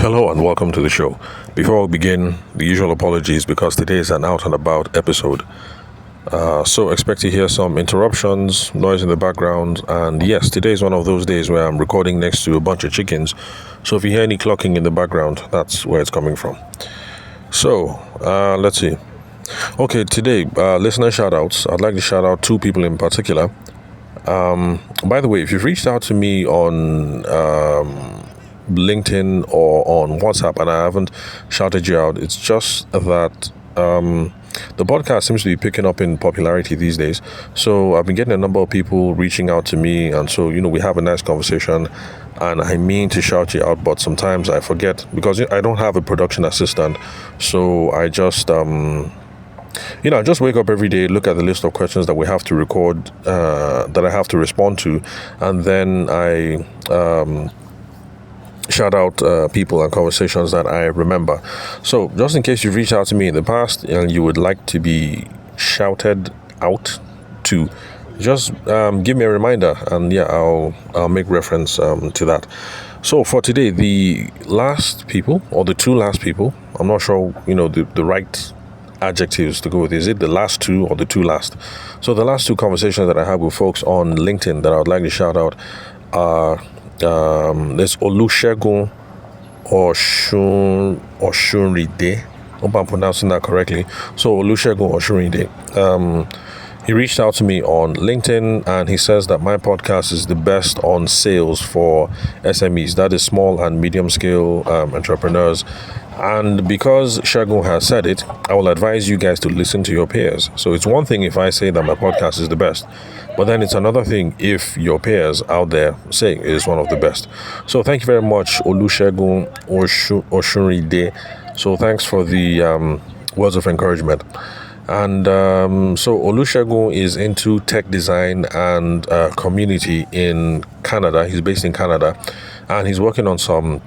Hello and welcome to the show. Before we begin, the usual apologies because today is an out and about episode. So expect to hear some interruptions, noise in the background, and yes, today is one of those days where I'm recording next to a bunch of chickens. So if you hear any clucking in the background, that's where it's coming from. So let's see. Okay, today, listener shout outs. I'd like to shout out two people in particular. By the way, if you've reached out to me on LinkedIn or on WhatsApp and I haven't shouted you out, it's just that the podcast seems to be picking up in popularity these days. So I've been getting a number of people reaching out to me, and so we have a nice conversation. And I mean to shout you out, but sometimes I forget because I don't have a production assistant. So I just I just wake up every day, look at the list of questions that we have to record, that I have to respond to, and then I shout out people and conversations that I remember. So just in case you've reached out to me in the past and you would like to be shouted out to, just give me a reminder, and I'll make reference to that. So for today, the last people, or the two last people, I'm not sure the right adjectives to go with. Is it the last two or the two last? So the last two conversations that I had with folks on LinkedIn that I would like to shout out are there's Olusegun Oshunride. Hope I'm pronouncing that correctly. So Olusegun Oshunride. He reached out to me on LinkedIn and he says that my podcast is the best on sales for SMEs, that is small and medium scale entrepreneurs. And because Shagun has said it, I will advise you guys to listen to your peers. So it's one thing if I say that my podcast is the best, but then it's another thing if your peers out there say it is one of the best. So thank you very much, Olusegun Oshunride. So thanks for the words of encouragement. And so Olusegun is into tech design and community in Canada. He's based in Canada, and he's working on some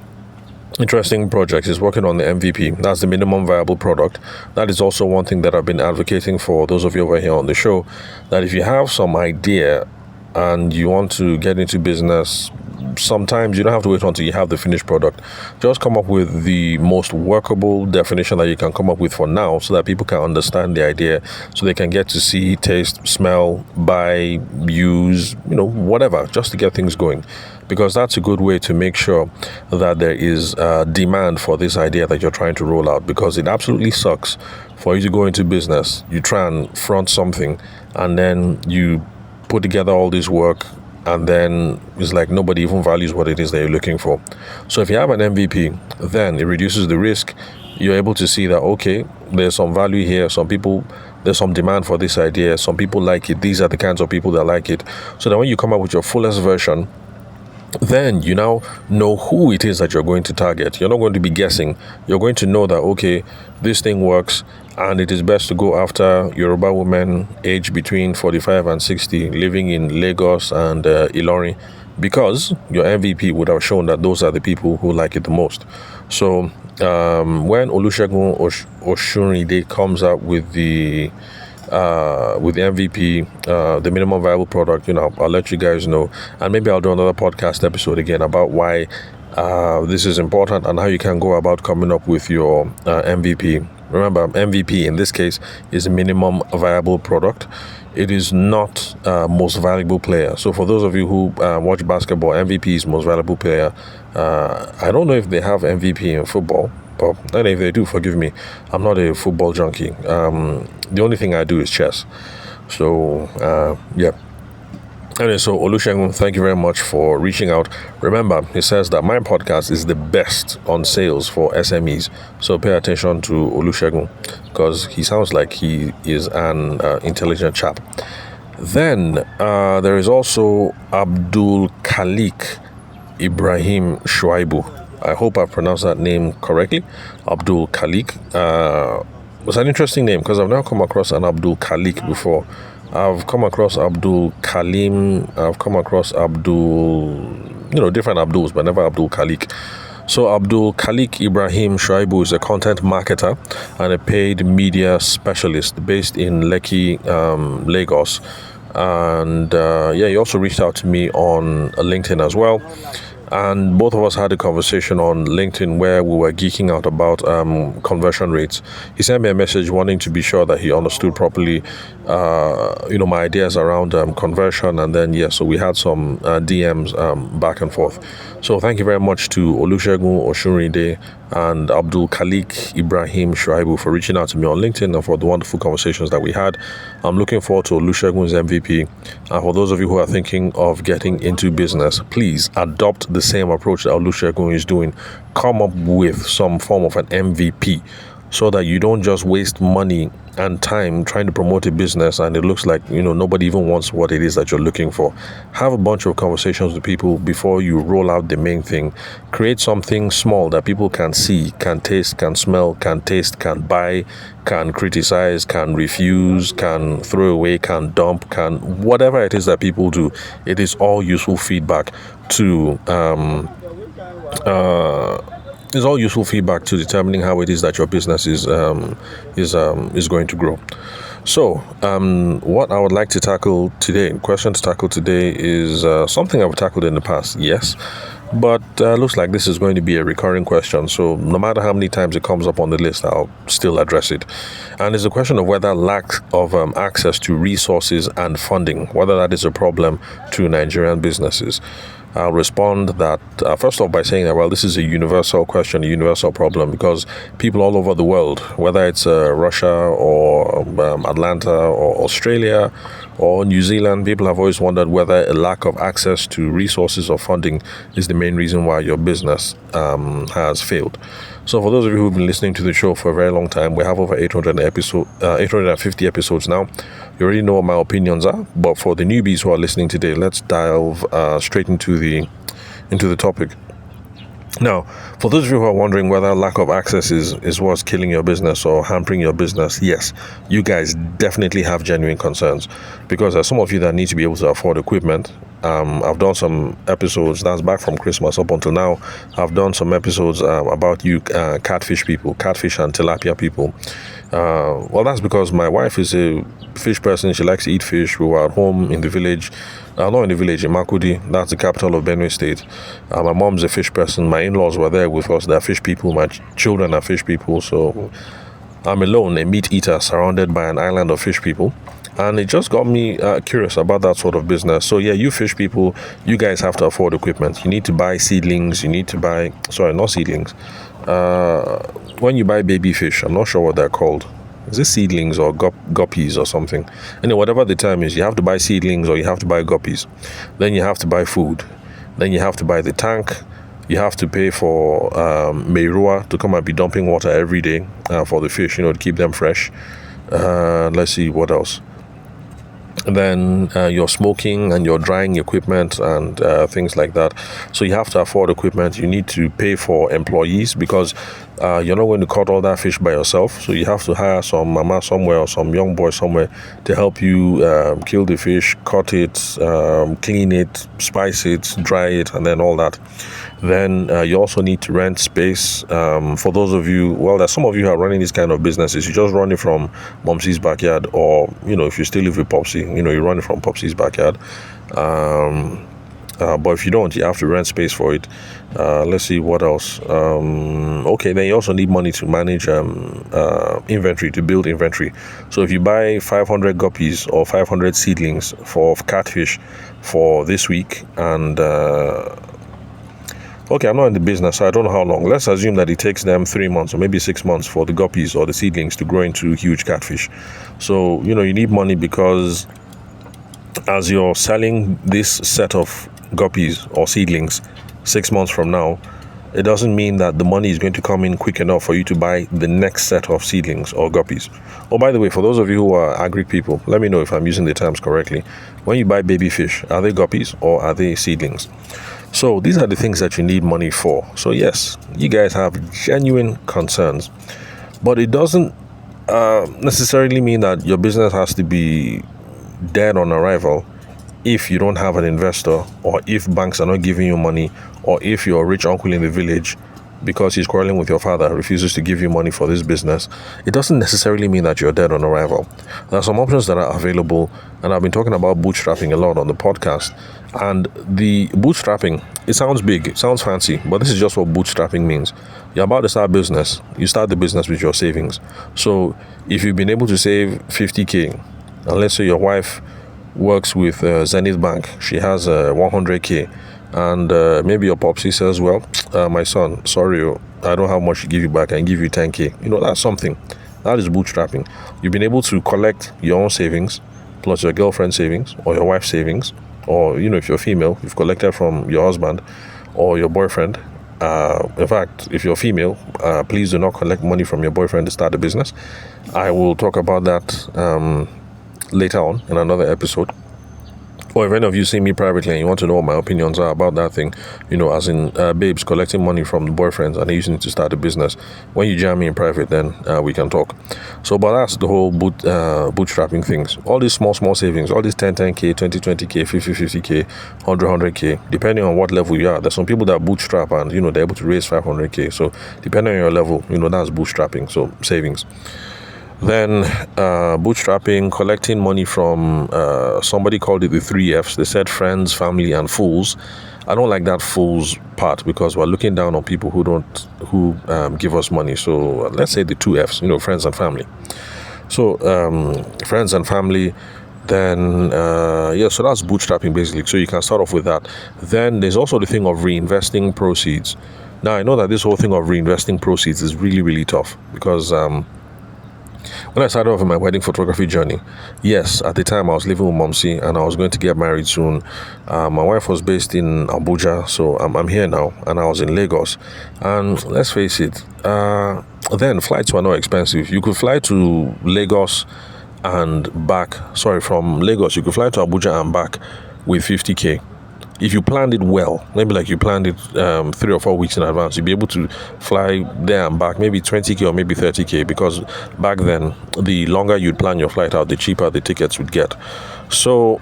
interesting projects. He's working on the MVP. That's the minimum viable product. That is also one thing that I've been advocating for those of you over here on the show, that if you have some idea and you want to get into business, sometimes you don't have to wait until you have the finished product. Just come up with the most workable definition that you can come up with for now, so that people can understand the idea, so they can get to see, taste, smell, buy, use, whatever, just to get things going. Because that's a good way to make sure that there is demand for this idea that you're trying to roll out. Because it absolutely sucks for you to go into business, you try and front something, and then you put together all this work, and then it's like nobody even values what it is that you're looking for. So if you have an MVP, then it reduces the risk. You're able to see that, okay, there's some value here. There's some demand for this idea. Some people like it. These are the kinds of people that like it. So that when you come up with your fullest version, then you now know who it is that you're going to target. You're not going to be guessing. You're going to know that, okay, this thing works, and it is best to go after Yoruba women aged between 45 and 60 living in Lagos and Ilorin, because your MVP would have shown that those are the people who like it the most. So when Olusegun Oshunride comes out with the MVP, the minimum viable product, I'll let you guys know, and maybe I'll do another podcast episode again about why this is important and how you can go about coming up with your MVP. Remember, MVP in this case is a minimum viable product. It is not most valuable player. So for those of you who watch basketball, MVP is most valuable player. I don't know if they have MVP in football, but and if they do, forgive me. I'm not a football junkie. The only thing I do is chess. So, Anyway, so Olusegun, thank you very much for reaching out. Remember, he says that my podcast is the best on sales for SMEs. So pay attention to Olusegun, because he sounds like he is an intelligent chap. Then there is also Abdul Khalik Ibrahim Shuaibu. I hope I pronounced that name correctly. Abdul Khalik. It's an interesting name because I've never come across an Abdul Khalik before. I've come across Abdul Kalim. I've come across Abdul, different Abduls, but never Abdul Khalik. So Abdul Khalik Ibrahim Shuaibu is a content marketer and a paid media specialist based in Lekki, Lagos. And he also reached out to me on LinkedIn as well. And both of us had a conversation on LinkedIn where we were geeking out about conversion rates. He sent me a message wanting to be sure that he understood properly, my ideas around conversion. And then, so we had some DMs back and forth. So thank you very much to Olusegun Oshunrinde and Abdul Khalik Ibrahim Shuaibu for reaching out to me on LinkedIn and for the wonderful conversations that we had. I'm looking forward to Olusegun's MVP. And for those of you who are thinking of getting into business, please adopt the same approach that Olusegun is doing. Come up with some form of an MVP so that you don't just waste money and time trying to promote a business and it looks like nobody even wants what it is that you're looking for. Have a bunch of conversations with people before you roll out the main thing. Create something small that people can see, can taste, can smell, can taste, can buy, can criticize, can refuse, can throw away, can dump, can whatever it is that people do. It is all useful feedback to it's all useful feedback to determining how it is that your business is going to grow. So, what I would like to tackle today, question to tackle today, is something I've tackled in the past, yes, but looks like this is going to be a recurring question. So, no matter how many times it comes up on the list, I'll still address it. And it's a question of whether lack of access to resources and funding, whether that is a problem to Nigerian businesses. I'll respond that first off by saying that, well, this is a universal question, a universal problem, because people all over the world, whether it's Russia or Atlanta or Australia or New Zealand, people have always wondered whether a lack of access to resources or funding is the main reason why your business has failed. So for those of you who've been listening to the show for a very long time, we have over 850 episodes now. You already know what my opinions are, but for the newbies who are listening today, let's delve straight into the topic. Now, for those of you who are wondering whether lack of access is what's killing your business or hampering your business, yes, you guys definitely have genuine concerns, because there's some of you that need to be able to afford equipment. I've done some episodes, that's back from Christmas up until now. I've done some episodes about catfish and tilapia people. Well, that's because my wife is a fish person. She likes to eat fish. We were at home in the village, not in the village, in Makudi. That's the capital of Benue State. My mom's a fish person. My in-laws were there with us. They're fish people. My children are fish people. So I'm alone, a meat eater, surrounded by an island of fish people. And it just got me curious about that sort of business. So yeah, you fish people, you guys have to afford equipment. You need to buy seedlings. You need to buy, not seedlings. When you buy baby fish, I'm not sure what they're called. Is it seedlings or guppies or something? Anyway, whatever the term is, you have to buy seedlings or you have to buy guppies. Then you have to buy food. Then you have to buy the tank. You have to pay for Meirua to come and be dumping water every day for the fish, to keep them fresh. Let's see, what else? And then your smoking and your drying equipment and things like that. So you have to afford equipment. You need to pay for employees, because you're not going to cut all that fish by yourself. So you have to hire some mama somewhere or some young boy somewhere to help you kill the fish, cut it, clean it, spice it, dry it, and then all that. Then you also need to rent space. For those of you, there's some of you who are running these kind of businesses. You just run it from Momsy's backyard, or if you still live with Popsy, you run it from Popsy's backyard. But if you don't, you have to rent space for it. Let's see what else. Okay, then you also need money to manage inventory, to build inventory. So if you buy 500 guppies or 500 seedlings for catfish for this week, and okay, I'm not in the business, so I don't know how long. Let's assume that it takes them 3 months or maybe 6 months for the guppies or the seedlings to grow into huge catfish. So, you need money, because as you're selling this set of guppies or seedlings 6 months from now, it doesn't mean that the money is going to come in quick enough for you to buy the next set of seedlings or guppies. Oh, by the way, for those of you who are agri people, let me know if I'm using the terms correctly. When you buy baby fish, are they guppies or are they seedlings? So these are the things that you need money for. So yes, you guys have genuine concerns, but it doesn't necessarily mean that your business has to be dead on arrival if you don't have an investor, or if banks are not giving you money, or if your rich uncle in the village because he's quarreling with your father, refuses to give you money for this business, it doesn't necessarily mean that you're dead on arrival. There are some options that are available, and I've been talking about bootstrapping a lot on the podcast. And the bootstrapping, it sounds big, it sounds fancy, but this is just what bootstrapping means. You're about to start business. You start the business with your savings. So if you've been able to save 50K, and let's say your wife works with Zenith Bank, she has 100K, and maybe your popsy says, well, my son, sorry, I don't have much to give you back. I can give you 10K. That's something. That is bootstrapping. You've been able to collect your own savings plus your girlfriend's savings or your wife's savings, or if you're female, you've collected from your husband or your boyfriend. In fact, if you're female, please do not collect money from your boyfriend to start a business. I will talk about that later on in another episode. Or if any of you see me privately and you want to know what my opinions are about that thing, as in babes collecting money from the boyfriends and using it to start a business, when you jam me in private, then we can talk. So, but that's the whole bootstrapping things. All these small savings, all these 10K, 20K, 50K, 100K, depending on what level you are. There's some people that bootstrap and, they're able to raise 500K. So, depending on your level, that's bootstrapping, so savings. Then bootstrapping, collecting money from somebody called it the 3Fs. They said friends, family, and fools. I don't like that fools part because we're looking down on people who give us money. So let's say the 2Fs, friends and family. So friends and family. Then so that's bootstrapping basically. So you can start off with that. Then there's also the thing of reinvesting proceeds. Now I know that this whole thing of reinvesting proceeds is really, really tough because when I started off in my wedding photography journey, yes, at the time I was living with Momsi and I was going to get married soon. My wife was based in Abuja, so I'm here now, and I was in Lagos. And let's face it, then flights were not expensive. You could fly to Lagos and back. From Lagos, you could fly to Abuja and back with 50K. If you planned it well, maybe like you planned it 3 or 4 weeks in advance, you'd be able to fly there and back, maybe 20K or maybe 30K, because back then, the longer you'd plan your flight out, the cheaper the tickets would get. So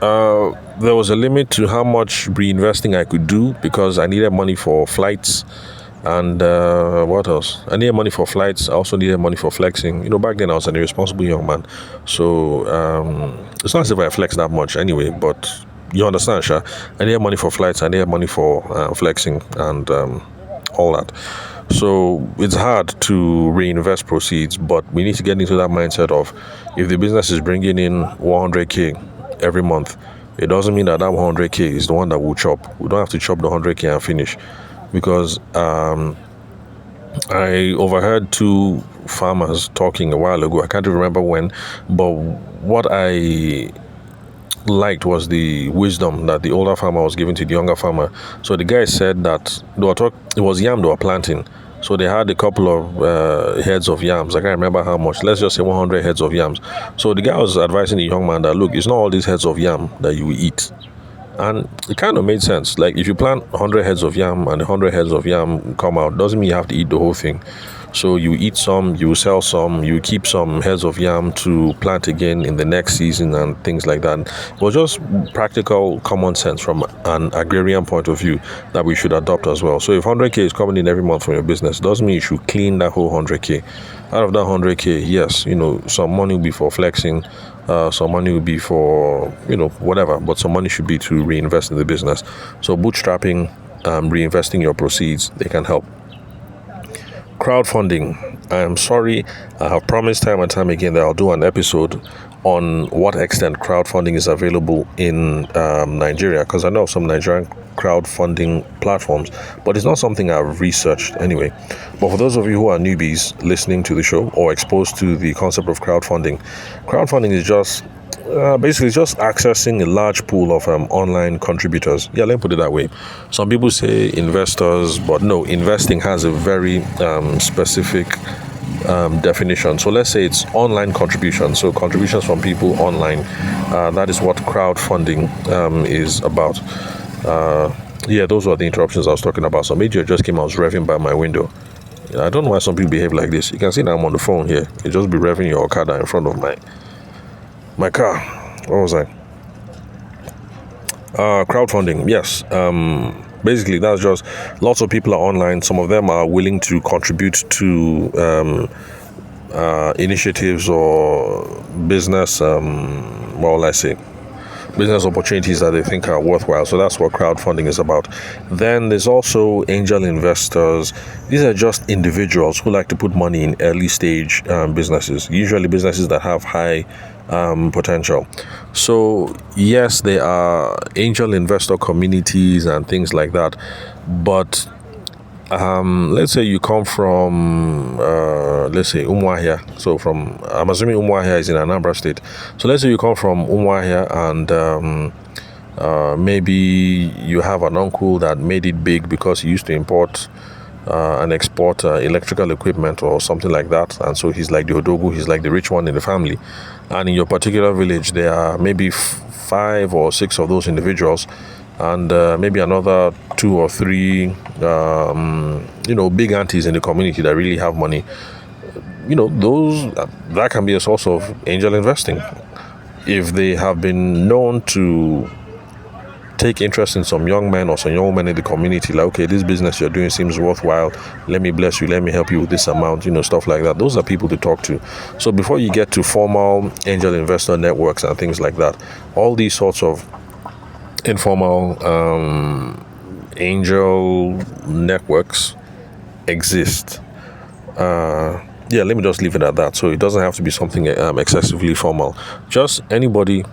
there was a limit to how much reinvesting I could do because I needed money for flights. And what else? I needed money for flights. I also needed money for flexing. Back then I was an irresponsible young man. So it's not as if I flexed that much anyway, but you understand, Sha? I need money for flights, I need money for flexing and all that. So it's hard to reinvest proceeds, but we need to get into that mindset of if the business is bringing in 100K every month, it doesn't mean that 100K is the one that we'll chop. We don't have to chop the 100K and finish. Because I overheard 2 farmers talking a while ago. I can't even remember when, but what I liked was the wisdom that the older farmer was giving to the younger farmer. So the guy said that it was yam they were planting. So they had a couple of heads of yams. I can't remember how much. Let's just say 100 heads of yams. So the guy was advising the young man that, look, it's not all these heads of yam that you eat. And it kind of made sense. Like if you plant 100 heads of yam and 100 heads of yam come out, doesn't mean you have to eat the whole thing. So you eat some, you sell some, you keep some heads of yam to plant again in the next season and things like that. It was just practical common sense from an agrarian point of view that we should adopt as well. So if 100K is coming in every month from your business, doesn't mean you should clean that whole 100K. Out of that 100K, yes, some money will be for flexing, some money will be for, whatever, but some money should be to reinvest in the business. So bootstrapping, reinvesting your proceeds, they can help. Crowdfunding. I am sorry, I have promised time and time again that I'll do an episode on what extent crowdfunding is available in Nigeria, because I know some Nigerian crowdfunding platforms, but it's not something I've researched anyway. But for those of you who are newbies listening to the show or exposed to the concept of crowdfunding is just basically just accessing a large pool of online contributors. Yeah, let me put it that way. Some people say investors, but no, investing has a very specific definition. So let's say it's online contributions. So contributions from people online. That is what crowdfunding is about. Those were the interruptions I was talking about. So Major just came out, was revving by my window. I don't know why some people behave like this. You can see that I'm on the phone here. You just be revving your Okada in front of my car. What was I? Crowdfunding, yes. Basically, that's just lots of people are online. Some of them are willing to contribute to initiatives or business, let's say, business opportunities that they think are worthwhile. So that's what crowdfunding is about. Then there's also angel investors. These are just individuals who like to put money in early stage businesses, usually businesses that have high potential. So yes, there are angel investor communities and things like that, but let's say you come from, let's say Umuahia. So I'm assuming Umuahia is in Anambra State. So let's say you come from Umuahia and maybe you have an uncle that made it big because he used to import and export electrical equipment or something like that. And so he's like the Odogu, he's like the rich one in the family. And in your particular village, there are maybe 5 or 6 of those individuals, and maybe another 2 or 3 big aunties in the community that really have money. Those that can be a source of angel investing if they have been known to take interest in some young men or some young women in the community. Like, okay, this business you're doing seems worthwhile, let me bless you, let me help you with this amount, stuff like that. Those are people to talk to. So before you get to formal angel investor networks and things like that, all these sorts of informal angel networks exist. Let me just leave it at that. So it doesn't have to be something excessively formal. Just anybody,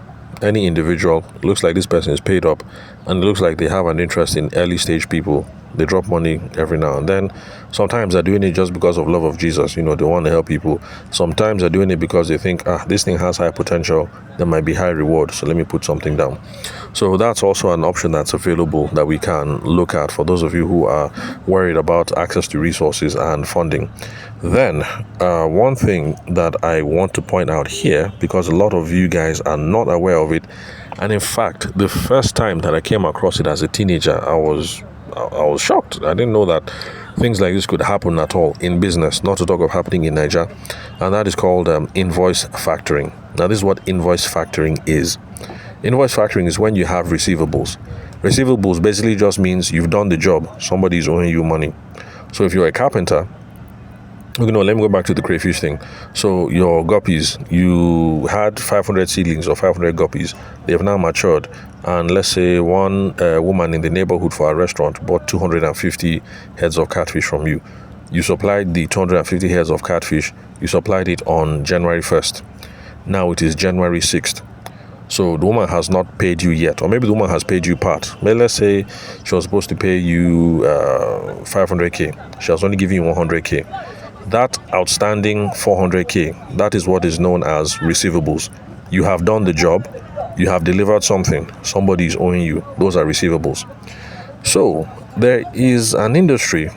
any individual, looks like this person is paid up and it looks like they have an interest in early stage people. They drop money every now and then. Sometimes they're doing it just because of love of Jesus. They want to help people. Sometimes they're doing it because they think, this thing has high potential. There might be high reward. So let me put something down. So that's also an option that's available that we can look at for those of you who are worried about access to resources and funding. Then, one thing that I want to point out here, because a lot of you guys are not aware of it, and in fact, the first time that I came across it as a teenager, I was shocked. I didn't know that things like this could happen at all in business, not to talk of happening in Nigeria, and that is called invoice factoring. Now, this is what invoice factoring is. Invoice factoring is when you have receivables. Receivables basically just means you've done the job, somebody is owing you money. So if you're a carpenter, let me go back to the crayfish thing. So your guppies, you had 500 seedlings or 500 guppies. They have now matured. And let's say one woman in the neighborhood for a restaurant bought 250 heads of catfish from you. You supplied the 250 heads of catfish. You supplied it on January 1st. Now it is January 6th. So the woman has not paid you yet. Or maybe the woman has paid you part. Maybe let's say she was supposed to pay you 500K. She has only given you 100K. That outstanding 400K, that is what is known as receivables. You have done the job, you have delivered something, somebody is owing you. Those are receivables. So there is an industry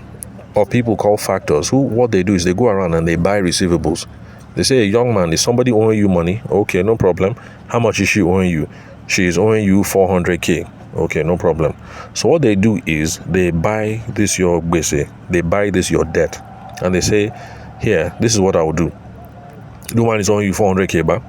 of people called factors who, what they do is they go around and they buy receivables. They say, a young man, is somebody owing you money? Okay, no problem. How much is she owing you? She is owing you 400K. Okay, no problem. So what they do is they buy this your gbese, they buy this your debt. And they say, here, this is what I will do. The woman is owing you 400K, but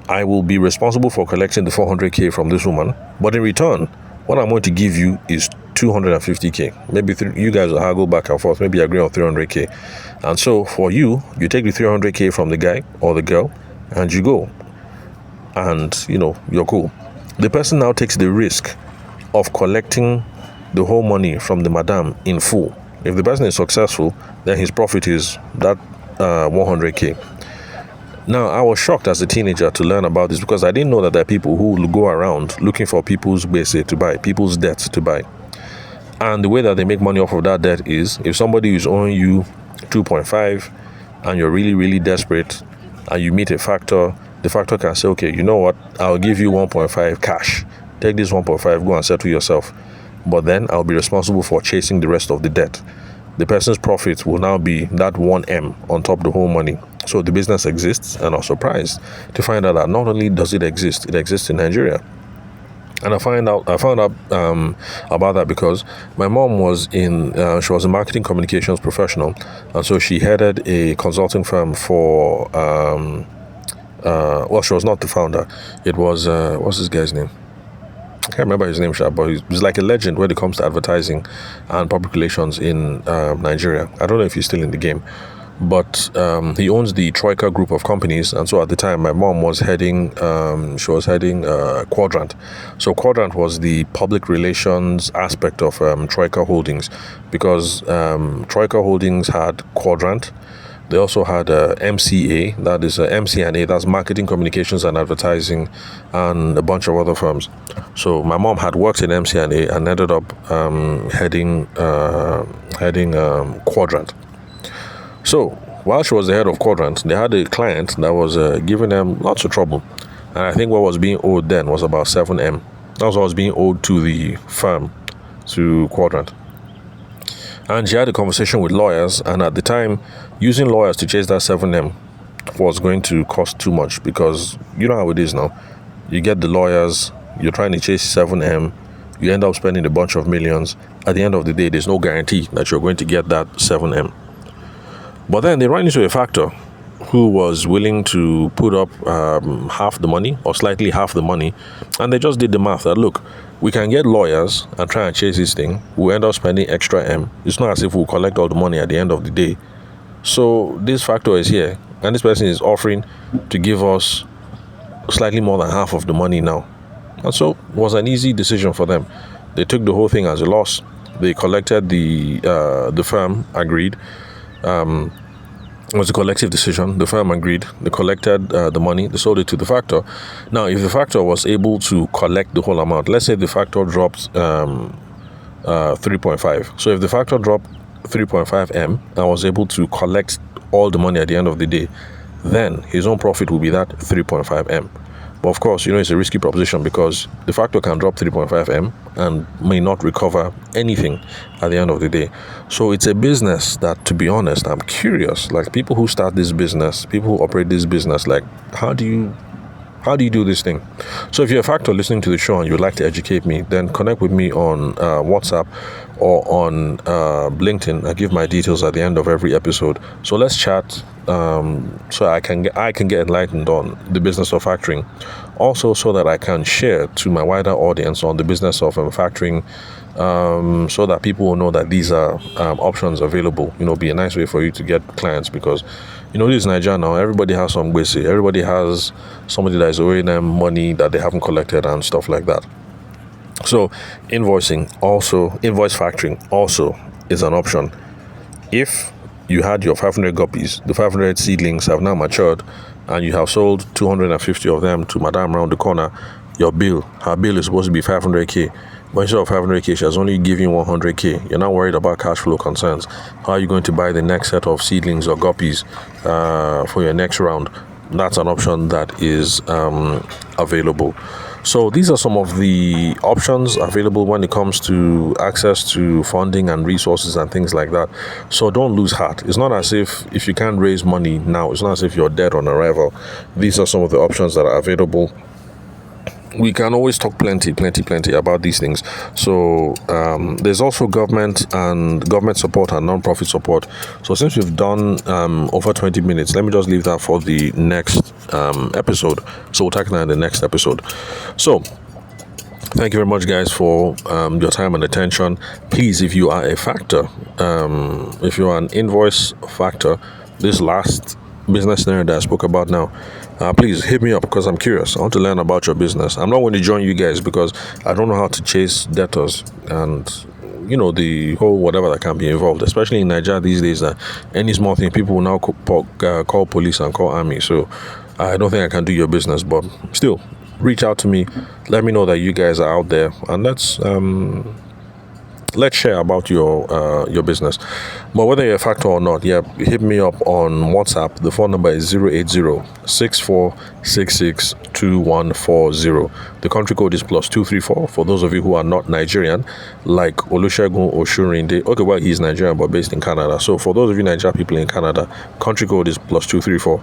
I will be responsible for collecting the 400K from this woman. But in return, what I'm going to give you is 250K. Maybe you guys will haggle back and forth, maybe agree on 300K. And so for you take the 300K from the guy or the girl and you go. And, you're cool. The person now takes the risk of collecting the whole money from the madam in full. If the person is successful, then his profit is that 100K. Now, I was shocked as a teenager to learn about this because I didn't know that there are people who will go around looking for people's gbese to buy, people's debt to buy. And the way that they make money off of that debt is, if somebody is owing you 2.5 and you're really, really desperate and you meet a factor, the factor can say, okay, you know what, I'll give you 1.5 cash. Take this 1.5, go and settle yourself. But then I'll be responsible for chasing the rest of the debt. The person's profit will now be that 1M on top of the whole money. So the business exists, and I was surprised to find out that not only does it exist in Nigeria. And I found out about that because my mom was she was a marketing communications professional, and so she headed a consulting firm for she was not the founder. It was what's this guy's name? I can't remember his name, but he's like a legend when it comes to advertising and public relations in Nigeria. I don't know if he's still in the game, but he owns the Troika group of companies. And so at the time, my mom was heading, Quadrant. So Quadrant was the public relations aspect of Troika Holdings, because Troika Holdings had Quadrant. They also had MCA, that is MCNA, that's Marketing, Communications and Advertising, and a bunch of other firms. So my mom had worked in MCNA and ended up heading Quadrant. So while she was the head of Quadrant, they had a client that was giving them lots of trouble. And I think what was being owed then was about 7M. That was what was being owed to the firm, to Quadrant. And she had a conversation with lawyers, and at the time, using lawyers to chase that 7M was going to cost too much, because you know how it is now. You get the lawyers, you're trying to chase 7M, you end up spending a bunch of millions. At the end of the day, there's no guarantee that you're going to get that 7M. But then they ran into a factor who was willing to put up half the money or slightly half the money, and they just did the math that, look, we can get lawyers and try and chase this thing. We'll end up spending extra M. It's not as if we'll collect all the money at the end of the day. So this factor is here, and this person is offering to give us slightly more than half of the money now. And so it was an easy decision for them. They took the whole thing as a loss. They collected the firm agreed. It was a collective decision. The firm agreed. They collected the money. They sold it to the factor. Now, if the factor was able to collect the whole amount, let's say the factor dropped 3.5. So if the factor dropped 3.5M and was able to collect all the money at the end of the day, then his own profit will be that 3.5M. But of course, it's a risky proposition, because the factor can drop 3.5M and may not recover anything at the end of the day. So it's a business that, to be honest, I'm curious. Like, people who start this business, people who operate this business, like, how do you do this thing? So if you're a factor listening to the show and you'd like to educate me, then connect with me on WhatsApp or on LinkedIn. I give my details at the end of every episode. So let's chat, so I can get enlightened on the business of factoring. Also, so that I can share to my wider audience on the business of factoring, so that people will know that these are options available. Be a nice way for you to get clients, because this is Nigeria now. Everybody has some gwese. Everybody has somebody that is owing them money that they haven't collected and stuff like that. So invoice factoring also is an option. If you had your 500 guppies, the 500 seedlings have now matured, and you have sold 250 of them to Madame around the corner, her bill is supposed to be 500k. But instead of 500k, she has only given 100k. You're not worried about cash flow concerns. How are you going to buy the next set of seedlings or guppies for your next round? That's an option that is available. So these are some of the options available when it comes to access to funding and resources and things like that. So don't lose heart. It's not as if you can't raise money now, it's not as if you're dead on arrival. These are some of the options that are available. We can always talk plenty about these things. So there's also government support and non-profit support. So since we've done over 20 minutes, let me just leave that for the next episode. So we'll tackle that in the next episode. So thank you very much, guys, for your time and attention. Please, if you are a factor, if you are an invoice factor, this last business scenario that I spoke about now, please hit me up, because I'm curious. I want to learn about your business. I'm not going to join you guys because I don't know how to chase debtors and the whole whatever that can be involved, especially in Nigeria these days. Any small thing, people will now call police and call army. So I don't think I can do your business, but still, reach out to me. Let me know that you guys are out there, and let's share about your business. But whether you're a factor or not, hit me up on WhatsApp. The phone number is 080-6466-2140. The country code is +234 for those of you who are not Nigerian, like Olusegun Oshurinde. Okay, well, he's Nigerian but based in Canada. So for those of you Nigerian people in Canada, country code is +234.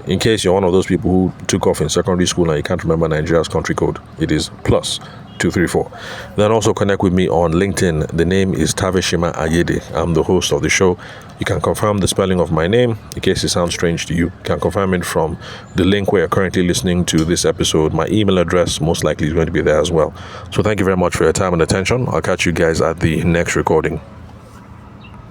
In case you're one of those people who took off in secondary school and you can't remember Nigeria's country code, it is +234. Then also connect with me on LinkedIn. The name is Tavishima Ayede. I'm the host of the show. You can confirm the spelling of my name in case it sounds strange to you. You can confirm it from the link where you're currently listening to this episode. My email address most likely is going to be there as well. So thank you very much for your time and attention. I'll catch you guys at the next recording.